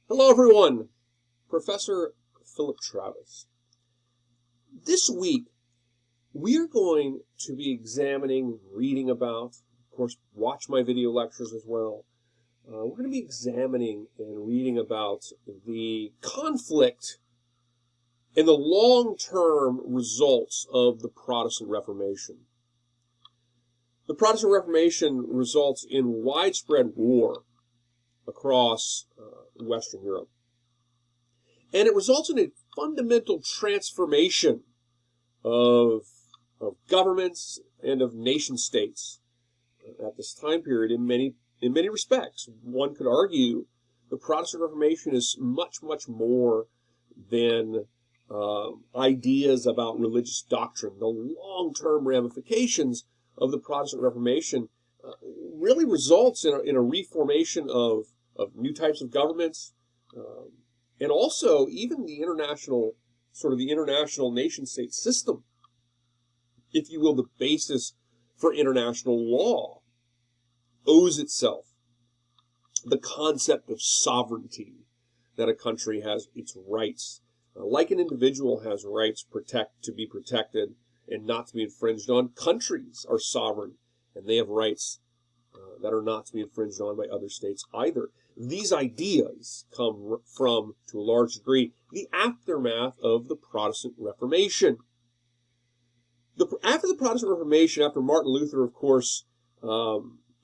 Hello everyone, Professor Philip Travis. This week we are going to be examining, reading about, of course watch my video lectures as well. We're going to be examining and reading about the conflict and the long-term results of the Protestant Reformation. The Protestant Reformation results in widespread war across Western Europe. And it results in a fundamental transformation of governments and of nation-states at this time period in many respects. One could argue the Protestant Reformation is much more than ideas about religious doctrine. The long-term ramifications of the Protestant Reformation really results in a reformation of new types of governments, and also even the international nation-state system, if you will. The basis for international law owes itself the concept of sovereignty, that a country has its rights. Like an individual has rights to be protected and not to be infringed on, countries are sovereign, and they have rights that are not to be infringed on by other states either. These ideas come from, to a large degree, the aftermath of the Protestant Reformation. After the Protestant Reformation, after Martin Luther, of course,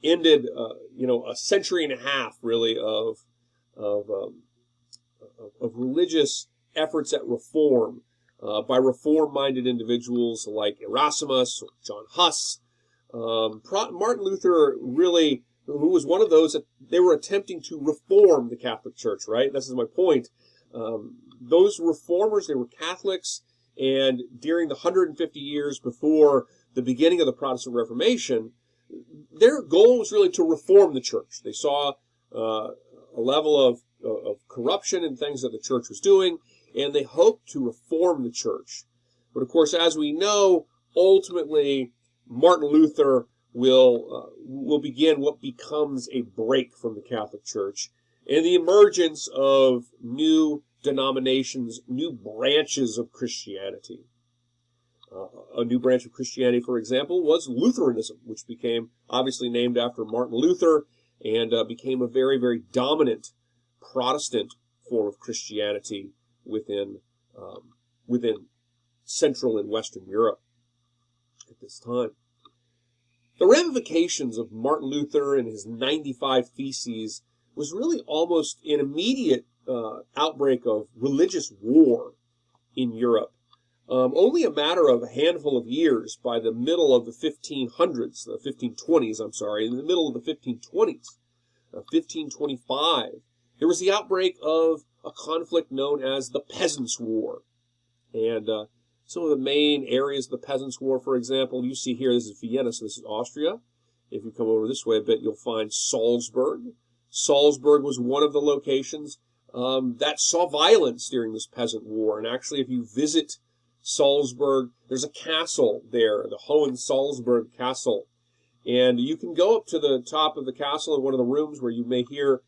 ended, a century and a half, really, of religious efforts at reform by reform-minded individuals like Erasmus or John Huss. Martin Luther really, who was one of those that they were attempting to reform the Catholic Church, right? This is my point. Those reformers, they were Catholics, and during the 150 years before the beginning of the Protestant Reformation, their goal was really to reform the church. They saw a level of corruption and things that the church was doing, and they hoped to reform the church. But of course, as we know, ultimately, Martin Luther will begin what becomes a break from the Catholic Church and the emergence of new denominations, new branches of Christianity. A new branch of Christianity, for example, was Lutheranism, which became obviously named after Martin Luther and became a very dominant Protestant form of Christianity within Central and Western Europe at this time. The ramifications of Martin Luther and his 95 Theses was really almost an immediate outbreak of religious war in Europe. Only a matter of a handful of years, by the middle of the 1500s, the 1520s, in the middle of the 1520s, 1525, there was the outbreak of a conflict known as the Peasants War. And some of the main areas of the Peasants War, for example, you see here, this is Vienna, so this is Austria. If you come over this way a bit, you'll find Salzburg. Salzburg was one of the locations that saw violence during this Peasant War. And actually, if you visit Salzburg, there's a castle there, the Hohensalzburg Castle. And you can go up to the top of the castle in one of the rooms where you may hear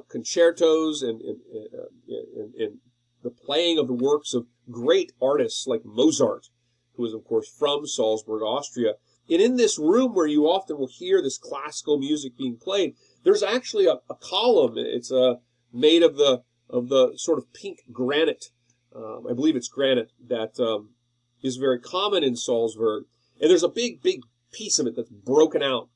concertos and the playing of the works of great artists like Mozart, who is, of course, from Salzburg, Austria. And in this room where you often will hear this classical music being played, there's actually a column. It's made of the sort of pink granite. I believe it's granite that is very common in Salzburg. And there's a big piece of it that's broken out.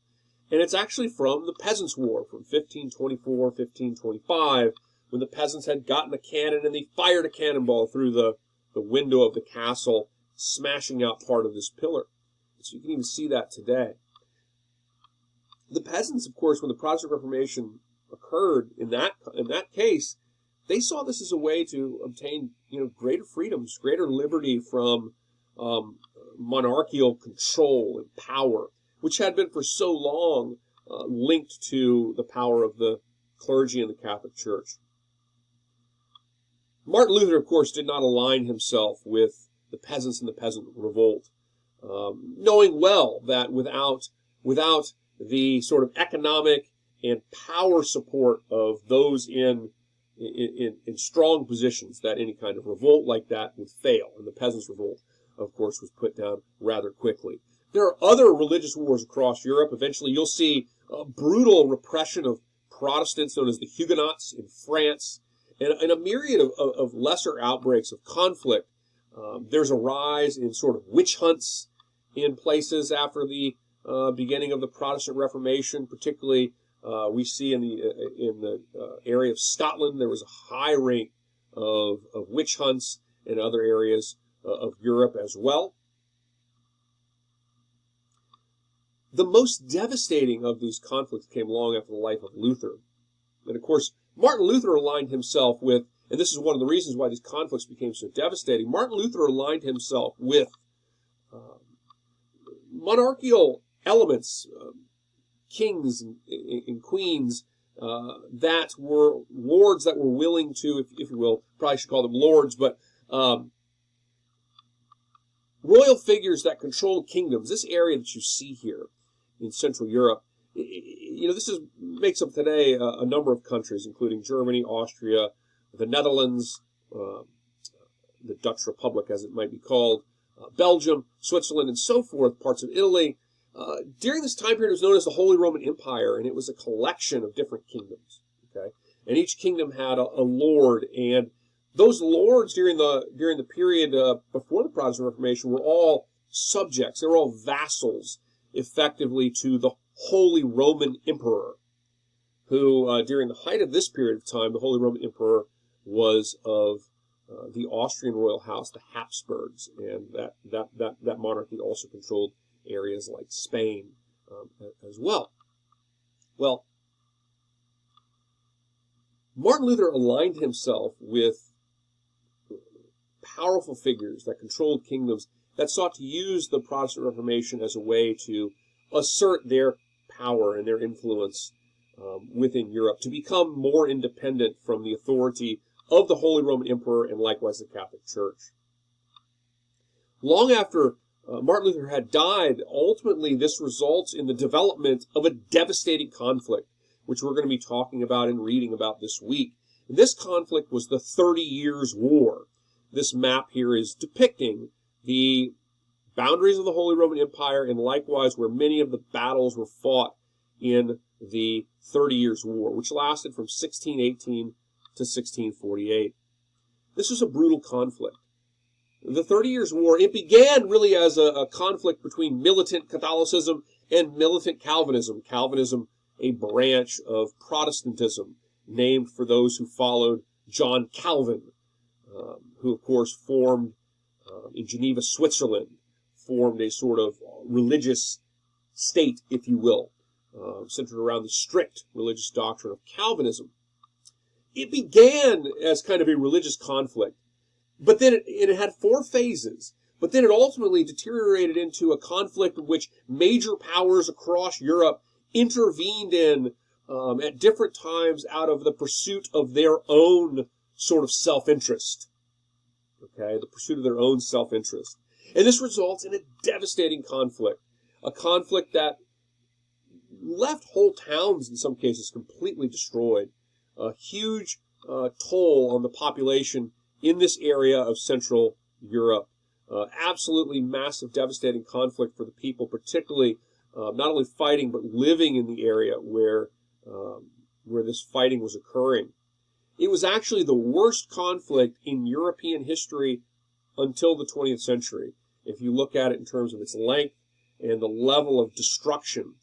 And it's actually from the Peasants' War from 1524, 1525, when the peasants had gotten a cannon and they fired a cannonball through the window of the castle, smashing out part of this pillar. So you can even see that today. The peasants, of course, when the Protestant Reformation occurred in that case, they saw this as a way to obtain greater freedoms, greater liberty from monarchical control and power, which had been for so long linked to the power of the clergy in the Catholic Church. Martin Luther, of course, did not align himself with the peasants and the peasant revolt, knowing well that without the sort of economic and power support of those in in strong positions that any kind of revolt like that would fail. And the Peasants' Revolt, of course, was put down rather quickly. There are other religious wars across Europe. Eventually, you'll see a brutal repression of Protestants known as the Huguenots in France, and a myriad of lesser outbreaks of conflict. There's a rise in sort of witch hunts in places after the beginning of the Protestant Reformation. Particularly, we see in the area of Scotland, there was a high rate of witch hunts in other areas of Europe as well. The most devastating of these conflicts came long after the life of Luther. And of course, Martin Luther aligned himself with, and this is one of the reasons why these conflicts became so devastating, Martin Luther aligned himself with monarchical elements, kings and queens that were lords that were willing to, if you will, probably should call them lords, but royal figures that controlled kingdoms. This area that you see here in Central Europe, this makes up today a number of countries, including Germany, Austria, the Netherlands, the Dutch Republic, as it might be called, Belgium, Switzerland, and so forth, parts of Italy. During this time period, it was known as the Holy Roman Empire, and it was a collection of different kingdoms. Okay, and each kingdom had a lord, and those lords during the period before the Protestant Reformation were all subjects. They were all vassals, effectively, to the Holy Roman Emperor, who, during the height of this period of time, the Holy Roman Emperor was of the Austrian royal house, the Habsburgs, and that monarchy also controlled areas like Spain as well. Well, Martin Luther aligned himself with powerful figures that controlled kingdoms that sought to use the Protestant Reformation as a way to assert their power and their influence within Europe, to become more independent from the authority of the Holy Roman Emperor and likewise the Catholic Church. Long after Martin Luther had died, ultimately this results in the development of a devastating conflict, which we're going to be talking about and reading about this week. This conflict was the 30 Years' War. This map here is depicting the boundaries of the Holy Roman Empire and likewise where many of the battles were fought in the 30 Years' War, which lasted from 1618 to 1648. This was a brutal conflict. The 30 Years' War, it began really as a conflict between militant Catholicism and militant Calvinism. Calvinism, a branch of Protestantism, named for those who followed John Calvin, who, of course, formed in Geneva, Switzerland, formed a sort of religious state, if you will, centered around the strict religious doctrine of Calvinism. It began as kind of a religious conflict, but then it had 4 phases, but then it ultimately deteriorated into a conflict in which major powers across Europe intervened in at different times out of the pursuit of their own sort of self-interest. Okay, the pursuit of their own self-interest. And this results in a devastating conflict, a conflict that left whole towns in some cases completely destroyed, a huge toll on the population in this area of Central Europe. Absolutely massive, devastating conflict for the people, particularly not only fighting but living in the area where this fighting was occurring. It was actually the worst conflict in European history until the 20th century, if you look at it in terms of its length and the level of destruction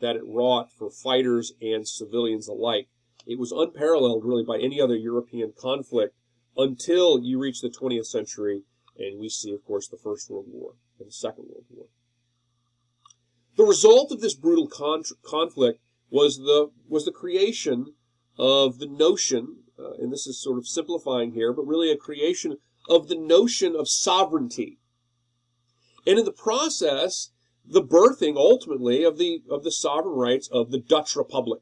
that it wrought for fighters and civilians alike. It was unparalleled, really, by any other European conflict until you reach the 20th century, and we see, of course, the First World War and the Second World War. The result of this brutal conflict was the creation of the notion, and this is sort of simplifying here, but really a creation of the notion of sovereignty. And in the process, the birthing, ultimately, of the sovereign rights of the Dutch Republic.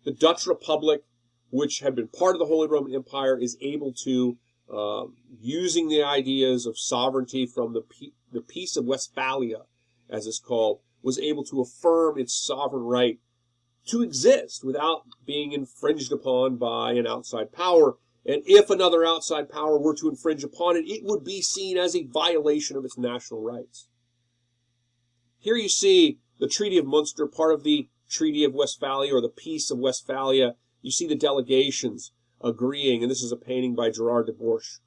The Dutch Republic, which had been part of the Holy Roman Empire, is able to, using the ideas of sovereignty from the Peace of Westphalia, as it's called, was able to affirm its sovereign right to exist without being infringed upon by an outside power. And if another outside power were to infringe upon it, it would be seen as a violation of its national rights. Here you see the Treaty of Munster, part of the Treaty of Westphalia, or the Peace of Westphalia. You see the delegations agreeing, and this is a painting by Gerard de Borch.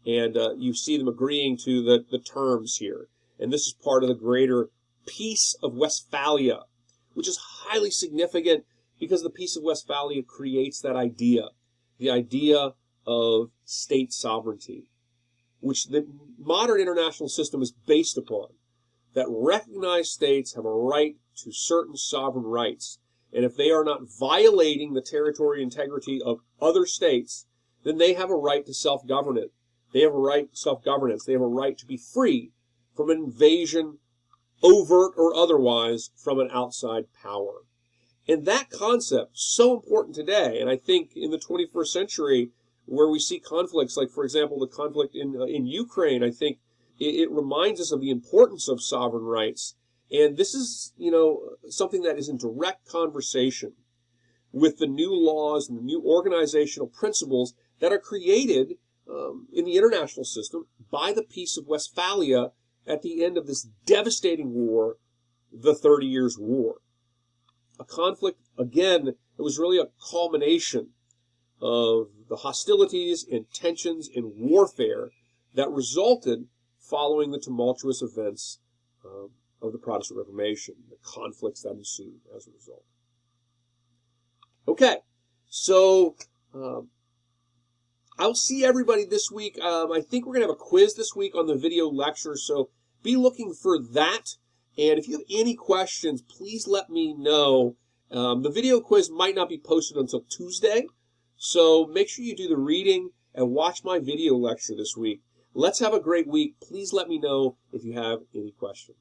And you see them agreeing to the terms here. And this is part of the greater Peace of Westphalia, which is highly significant because the Peace of Westphalia creates that idea, the idea of state sovereignty, which the modern international system is based upon, that recognized states have a right to certain sovereign rights. And if they are not violating the territorial integrity of other states, then they have a right to self-governance. They have a right to self-governance. They have a right to be free from an invasion, overt or otherwise, from an outside power. And that concept, so important today, and I think in the 21st century, where we see conflicts, like, for example, the conflict in Ukraine, I think it reminds us of the importance of sovereign rights. And this is, something that is in direct conversation with the new laws and the new organizational principles that are created in the international system by the Peace of Westphalia at the end of this devastating war, the 30 Years' War. A conflict, again, that was really a culmination of the hostilities and tensions and warfare that resulted following the tumultuous events of the Protestant Reformation, the conflicts that ensued as a result. Okay, so I'll see everybody this week. I think we're going to have a quiz this week on the video lecture, so be looking for that. And if you have any questions, please let me know. The video quiz might not be posted until Tuesday, so make sure you do the reading and watch my video lecture this week. Let's have a great week. Please let me know if you have any questions.